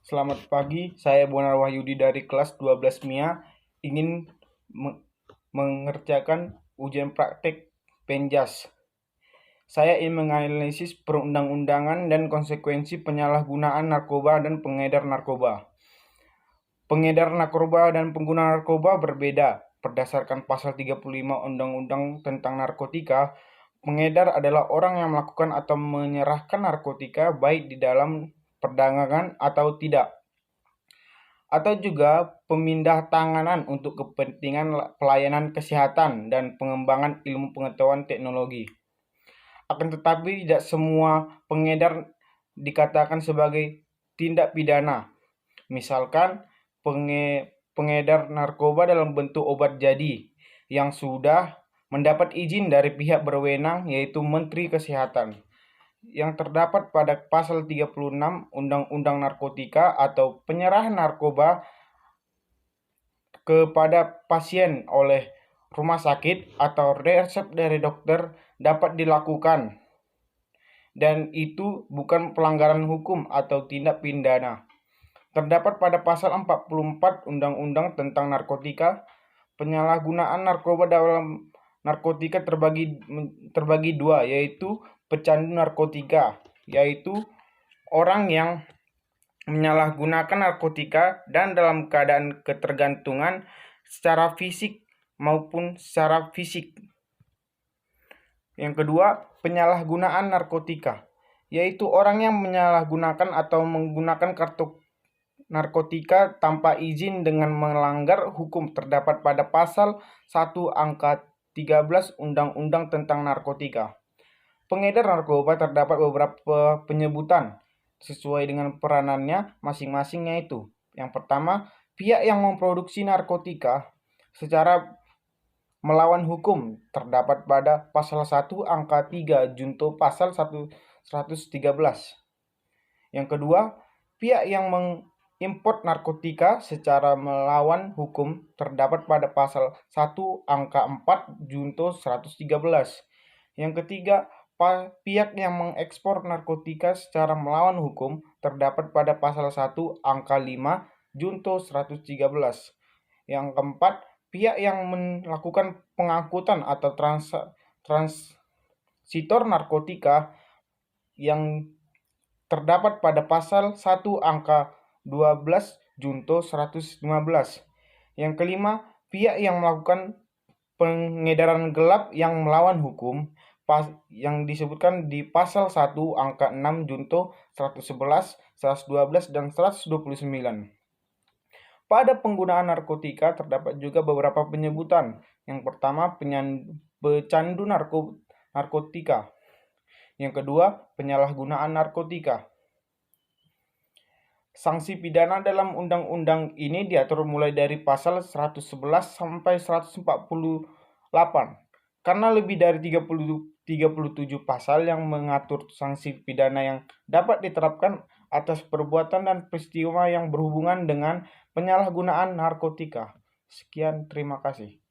Selamat pagi, saya Bonar Wahyudi dari kelas 12 MIA ingin mengerjakan ujian praktek Penjas. Saya ingin menganalisis perundang-undangan dan konsekuensi penyalahgunaan narkoba dan pengedar narkoba. Pengedar narkoba dan pengguna narkoba berbeda. Berdasarkan pasal 35 Undang-Undang tentang Narkotika, pengedar adalah orang yang melakukan atau menyerahkan narkotika baik di dalam perdagangan atau tidak, atau juga pemindah tanganan untuk kepentingan pelayanan kesehatan dan pengembangan ilmu pengetahuan teknologi. Akan tetapi tidak semua pengedar dikatakan sebagai tindak pidana. Misalkan pengedar narkoba dalam bentuk obat jadi yang sudah mendapat izin dari pihak berwenang yaitu Menteri Kesehatan yang terdapat pada pasal 36 Undang-Undang Narkotika atau penyerahan narkoba kepada pasien oleh rumah sakit atau resep dari dokter dapat dilakukan, dan itu bukan pelanggaran hukum atau tindak pidana. Terdapat pada pasal 44 Undang-Undang tentang Narkotika, penyalahgunaan narkoba dalam narkotika terbagi dua, yaitu pecandu narkotika, yaitu orang yang menyalahgunakan narkotika dan dalam keadaan ketergantungan secara fisik maupun secara fisik. Yang kedua, penyalahgunaan narkotika, yaitu orang yang menyalahgunakan atau menggunakan kartu narkotika tanpa izin dengan melanggar hukum terdapat pada pasal 1 angka 13 Undang-Undang tentang Narkotika. Pengedar narkoba terdapat beberapa penyebutan sesuai dengan peranannya masing-masing, yaitu yang pertama, pihak yang memproduksi narkotika secara melawan hukum terdapat pada pasal 1 angka 3 junto pasal 113. Yang kedua, pihak yang mengimport narkotika secara melawan hukum terdapat pada pasal 1 angka 4 junto 113. Yang ketiga, pihak yang mengekspor narkotika secara melawan hukum terdapat pada pasal 1 angka 5 junto 113. Yang keempat, pihak yang melakukan pengangkutan atau transitor narkotika yang terdapat pada pasal 1 angka 12 junto 115. Yang kelima, pihak yang melakukan pengedaran gelap yang melawan hukum yang disebutkan di pasal 1 angka 6 junto 111, 112 dan 129. Pada penggunaan narkotika terdapat juga beberapa penyebutan. Yang pertama, pecandu narkotika. Yang kedua, penyalahgunaan narkotika. Sanksi pidana dalam undang-undang ini diatur mulai dari pasal 111 sampai 148. Karena lebih dari 37 pasal yang mengatur sanksi pidana yang dapat diterapkan atas perbuatan dan peristiwa yang berhubungan dengan penyalahgunaan narkotika. Sekian, terima kasih.